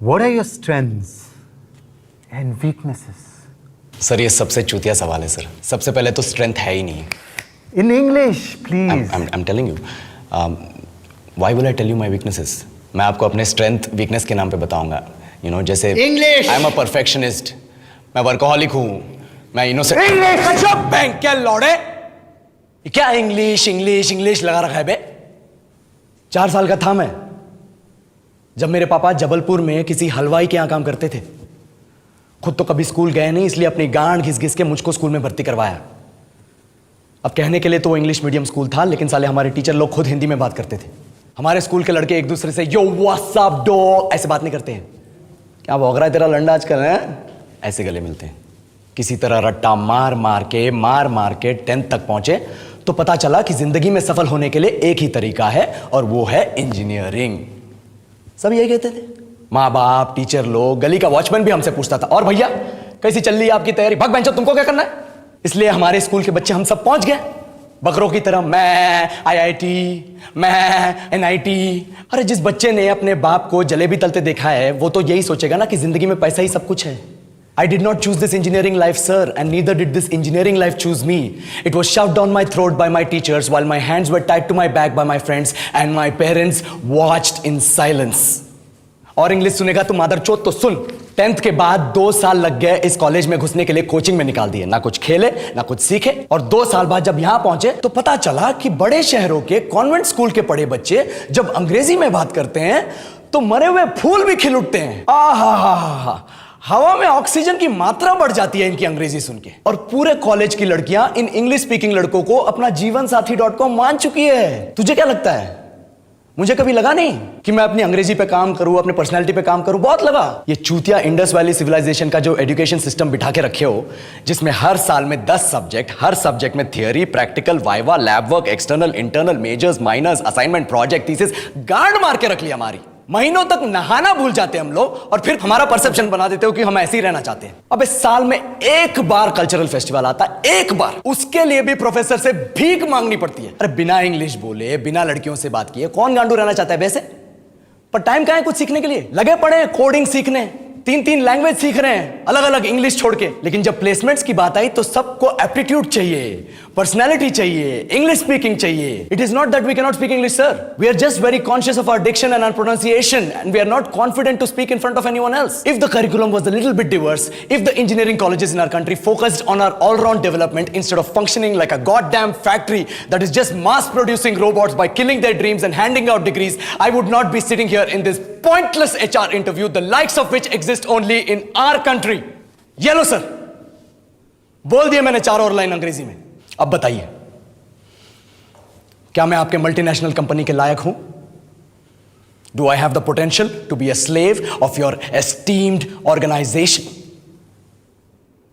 What are your strengths and weaknesses? Sir ये सबसे चूतिया सवाल है सर. सबसे पहले तो स्ट्रेंथ है ही नहीं. In English, please. I'm telling you. Why will I tell you my weaknesses? मैं आपको अपने स्ट्रेंथ वीकनेस के नाम पे बताऊंगा. You know, जैसे English. I'm a perfectionist. मैं वर्कोहॉलिक हूँ. मैं इनोसेंट. English. अच्छा बैंक क्या लौड़े? क्या इंग्लिश इंग्लिश इंग्लिश लगा रखा है बे? 4 साल का था मैं जब मेरे पापा जबलपुर में किसी हलवाई के यहाँ काम करते थे. खुद तो कभी स्कूल गए नहीं, इसलिए अपनी गांड घिस घिस के मुझको स्कूल में भर्ती करवाया. अब कहने के लिए तो वो इंग्लिश मीडियम स्कूल था, लेकिन साले हमारे टीचर लोग खुद हिंदी में बात करते थे. हमारे स्कूल के लड़के एक दूसरे से यो व्हाट्स अप डॉग ऐसे बात नहीं करते हैं. क्या भौंक रहा है तेरा लंडा आजकल है? ऐसे गले मिलते हैं. किसी तरह रट्टा मार मार के 10th तक पहुंचे तो पता चला कि जिंदगी में सफल होने के लिए एक ही तरीका है और वो है इंजीनियरिंग. सब यही कहते थे. माँ बाप, टीचर लोग, गली का वॉचमैन भी हमसे पूछता था, और भैया कैसी चल रही है आपकी तैयारी? भग बेंचो, तुमको क्या करना है? इसलिए हमारे स्कूल के बच्चे हम सब पहुंच गए बकरों की तरह. मैं IIT, मैं NIT. अरे जिस बच्चे ने अपने बाप को जलेबी तलते देखा है वो तो यही सोचेगा ना कि जिंदगी में पैसा ही सब कुछ है. I did not choose this engineering life, sir, and neither did this engineering life choose me. It was shoved down my throat by my teachers while my hands were tied to my back by my friends and my parents watched in silence. और English सुनेगा तो मादरचोद तो सुन. 10th के बाद 2 साल लग गए इस कॉलेज में घुसने के लिए. कोचिंग में निकाल दिए, ना कुछ खेले ना कुछ सीखे. और 2 साल बाद जब यहां पहुंचे तो पता चला कि बड़े शहरों के कॉन्वेंट स्कूल के पढ़े बच्चे जब अंग्रेजी में बात करते हैं तो मरे हुए फूल भी खिल उठते हैं. आहा, हवा में ऑक्सीजन की मात्रा बढ़ जाती है इनकी अंग्रेजी सुन के. और पूरे कॉलेज की लड़कियां इन इंग्लिश स्पीकिंग लड़कों को अपना जीवन साथी .com मान चुकी है. तुझे क्या लगता है? मुझे कभी लगा नहीं कि मैं अपनी अंग्रेजी पे काम करूं, अपने पर्सनालिटी पे काम करूं. बहुत लगा. ये चूतिया इंडस वैली सिविलाइजेशन का जो एजुकेशन सिस्टम बिठा के रखे हो, जिसमें हर साल में 10 सब्जेक्ट, हर सब्जेक्ट में theory, practical, viva, lab work, external, internal, majors, minors, assignment, project, thesis, गांड मार के रख लिया हमारी. महीनों तक नहाना भूल जाते हैं हम लोग और फिर हमारा परसेप्शन बना देते हो कि हम ऐसे ही रहना चाहते हैं. अब इस साल में एक बार कल्चरल फेस्टिवल आता है, एक बार. उसके लिए भी प्रोफेसर से भीख मांगनी पड़ती है. अरे बिना इंग्लिश बोले, बिना लड़कियों से बात किए कौन गांडू रहना चाहता है वैसे? पर टाइम कहां है कुछ सीखने के लिए? लगे पड़े हैं कोडिंग सीखने, 3 लैंग्वेज सीख रहे हैं, अलग अलग इंग्लिश छोड़ के. लेकिन जब प्लेसमेंट्स की बात आई तो सबको एप्टीट्यूड चाहिए, पर्सनैलिटी चाहिए, इंग्लिश स्पीकिंग चाहिए. It is not that we can not speak English, sir. We are just very conscious of our diction and our pronunciation and we are not confident to speak in front of anyone else. If the curriculum was a little bit diverse, if the engineering colleges in our country focused on our all-round development instead of functioning like a goddamn factory that is just mass producing robots by killing their dreams and handing out degrees, I would not be sitting here in this pointless HR interview, the likes of which exist only in our country. ये लो sir, बोल दिया मैंने 4 और line अंग्रेजी में. अब बताइए, क्या मैं आपके मल्टीनेशनल कंपनी के लायक हूं? Do I have the potential to be a slave of your esteemed organization?